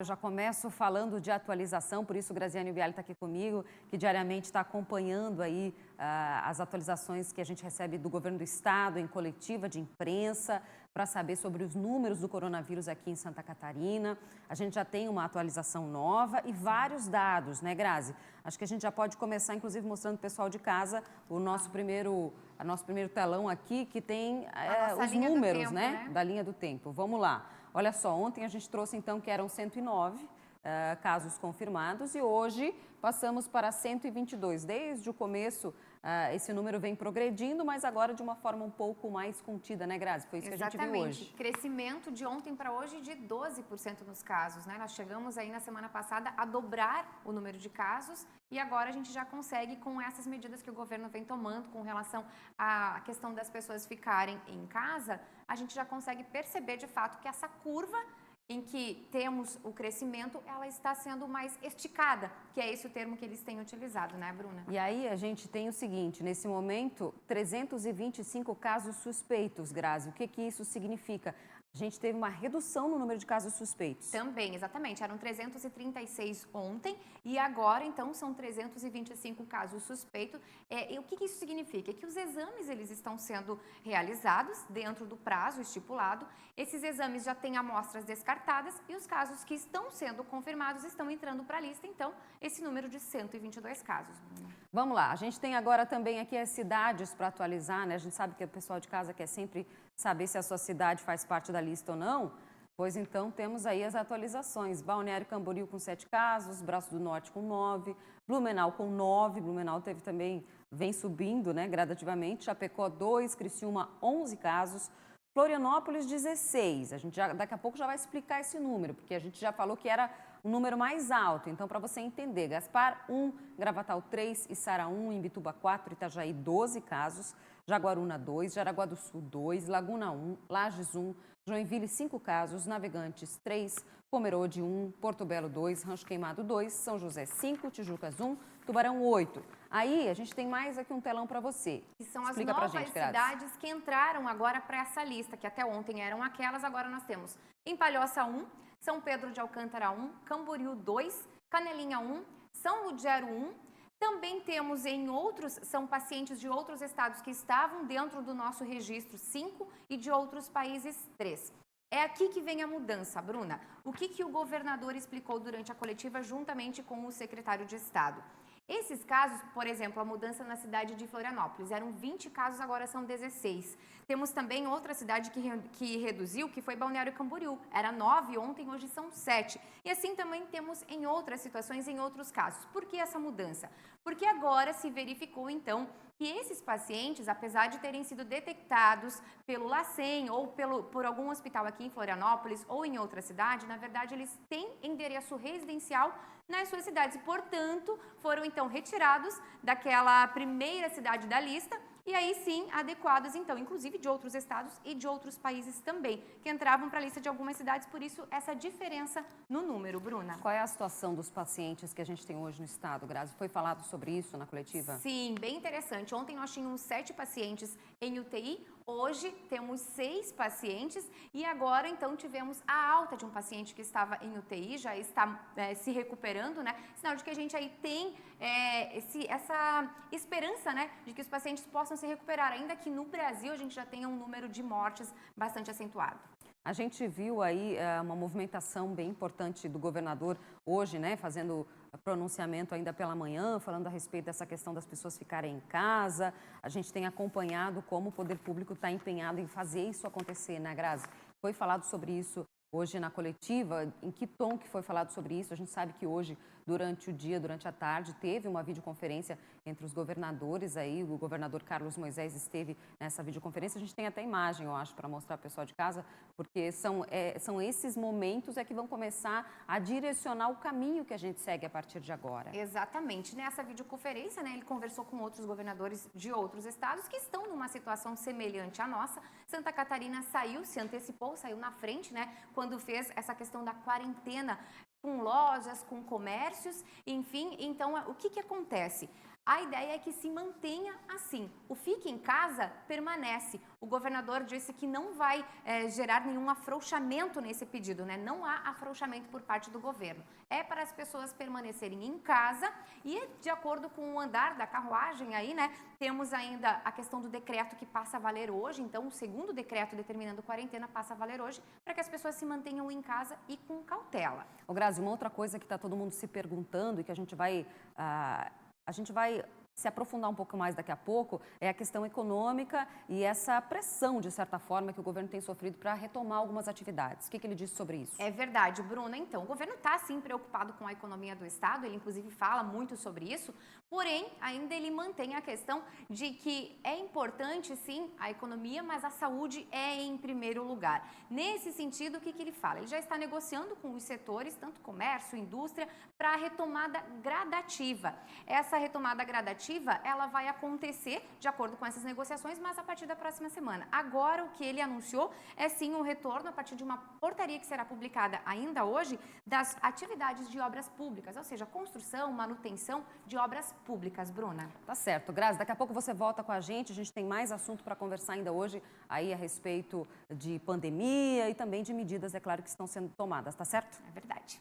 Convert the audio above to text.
Eu já começo falando de atualização, por isso o Graziano Bialy está aqui comigo, que diariamente está acompanhando aí as atualizações que a gente recebe do governo do estado, em coletiva de imprensa, para saber sobre os números do coronavírus aqui em Santa Catarina. A gente já tem uma atualização nova e vários dados, né, Grazi? Acho que a gente já pode começar, inclusive, mostrando para o pessoal de casa o nosso primeiro telão aqui, que tem os números, né, da linha do tempo. Vamos lá. Olha só, ontem a gente trouxe então que eram 109 casos confirmados e hoje passamos para 122. Desde o começo esse número vem progredindo, mas agora de uma forma um pouco mais contida, né, Grazi? Foi isso que a gente viu hoje. Crescimento de ontem para hoje de 12% nos casos, né? Nós chegamos aí na semana passada a dobrar o número de casos e agora a gente já consegue, com essas medidas que o governo vem tomando com relação à questão das pessoas ficarem em casa, a gente já consegue perceber de fato que essa curva em que temos o crescimento, ela está sendo mais esticada, que é esse o termo que eles têm utilizado, né, Bruna? E aí a gente tem o seguinte, nesse momento, 325 casos suspeitos, Grazi. O que isso significa? A gente teve uma redução no número de casos suspeitos. Também, exatamente. Eram 336 ontem e agora, então, são 325 casos suspeitos. E o que isso significa? Que os exames eles estão sendo realizados dentro do prazo estipulado. Esses exames já têm amostras descartadas e os casos que estão sendo confirmados estão entrando para a lista. Então, esse número de 122 casos. Vamos lá. A gente tem agora também aqui as cidades para atualizar, né? A gente sabe que o pessoal de casa quer sempre saber se a sua cidade faz parte da lista ou não. Pois então, temos aí as atualizações. Balneário Camboriú com 7 casos, Braço do Norte com 9, Blumenau com 9. Blumenau teve também, vem subindo, né, gradativamente. Chapecó 2, Criciúma 11 casos. Florianópolis 16. A gente daqui a pouco já vai explicar esse número, porque a gente já falou que era um número mais alto. Então, para você entender, Gaspar 1, Gravatal 3, Içara 1, Imbituba 4, Itajaí 12 casos, Jaguaruna 2, Jaraguá do Sul 2, Laguna 1, Lages 1, Joinville 5 casos, Navegantes 3, Pomerode 1, Porto Belo 2, Rancho Queimado 2, São José 5, Tijucas 1, Tubarão 8. Aí a gente tem mais aqui um telão para você. Que são as novas cidades que entraram agora para essa lista, que até ontem eram aquelas, agora nós temos em Palhoça 1, São Pedro de Alcântara 1, Camboriú 2, Canelinha 1, São Lugero 1. Também temos em outros, são pacientes de outros estados que estavam dentro do nosso registro 5 e de outros países 3. É aqui que vem a mudança, Bruna. O que o governador explicou durante a coletiva juntamente com o secretário de Estado? Esses casos, por exemplo, a mudança na cidade de Florianópolis, eram 20 casos, agora são 16. Temos também outra cidade que reduziu, que foi Balneário Camboriú. Era 9 ontem, hoje são 7. E assim também temos em outras situações, em outros casos. Por que essa mudança? Porque agora se verificou, então, que esses pacientes, apesar de terem sido detectados pelo LACEN ou por algum hospital aqui em Florianópolis ou em outra cidade, na verdade, eles têm endereço residencial nas suas cidades. Portanto, foram então retirados daquela primeira cidade da lista e aí sim adequados, então, inclusive de outros estados e de outros países também, que entravam para a lista de algumas cidades, por isso essa diferença no número, Bruna. Qual é a situação dos pacientes que a gente tem hoje no estado, Grazi? Foi falado sobre isso na coletiva? Sim, bem interessante. Ontem nós tínhamos 7 pacientes em UTI, hoje temos 6 pacientes e agora então tivemos a alta de um paciente que estava em UTI, já está se recuperando, né? Sinal de que a gente aí tem essa esperança, né, de que os pacientes possam se recuperar, ainda que no Brasil a gente já tenha um número de mortes bastante acentuado. A gente viu aí uma movimentação bem importante do governador hoje, né, fazendo pronunciamento ainda pela manhã, falando a respeito dessa questão das pessoas ficarem em casa. A gente tem acompanhado como o poder público está empenhado em fazer isso acontecer, né, Grazi? Foi falado sobre isso hoje na coletiva. Em que tom que foi falado sobre isso? A gente sabe que hoje, durante o dia, durante a tarde, teve uma videoconferência entre os governadores aí, o governador Carlos Moisés esteve nessa videoconferência. A gente tem até imagem, eu acho, para mostrar ao pessoal de casa, porque são esses momentos que vão começar a direcionar o caminho que a gente segue a partir de agora. Exatamente. Nessa videoconferência, né, ele conversou com outros governadores de outros estados que estão numa situação semelhante à nossa. Santa Catarina se antecipou, saiu na frente, né, quando fez essa questão da quarentena com lojas, com comércios, enfim. Então, o que acontece? A ideia é que se mantenha assim. O fique em casa permanece. O governador disse que não vai gerar nenhum afrouxamento nesse pedido, né? Não há afrouxamento por parte do governo. É para as pessoas permanecerem em casa e, de acordo com o andar da carruagem aí, né? Temos ainda a questão do decreto que passa a valer hoje. Então, o segundo decreto determinando quarentena passa a valer hoje para que as pessoas se mantenham em casa e com cautela. Ô, Grazi, uma outra coisa que está todo mundo se perguntando e que a gente vai se aprofundar um pouco mais daqui a pouco é a questão econômica e essa pressão, de certa forma, que o governo tem sofrido para retomar algumas atividades. O que ele disse sobre isso? É verdade, Bruna. Então, o governo está, sim, preocupado com a economia do Estado, ele, inclusive, fala muito sobre isso, porém, ainda ele mantém a questão de que é importante, sim, a economia, mas a saúde é em primeiro lugar. Nesse sentido, o que ele fala? Ele já está negociando com os setores, tanto comércio, indústria, para a retomada gradativa. Essa retomada gradativa, ela vai acontecer de acordo com essas negociações, mas a partir da próxima semana. Agora, o que ele anunciou é sim o retorno, a partir de uma portaria que será publicada ainda hoje, das atividades de obras públicas, ou seja, construção, manutenção de obras públicas, Bruna. Tá certo, Grazi, daqui a pouco você volta com a gente tem mais assunto para conversar ainda hoje aí a respeito de pandemia e também de medidas, é claro, que estão sendo tomadas, tá certo? É verdade.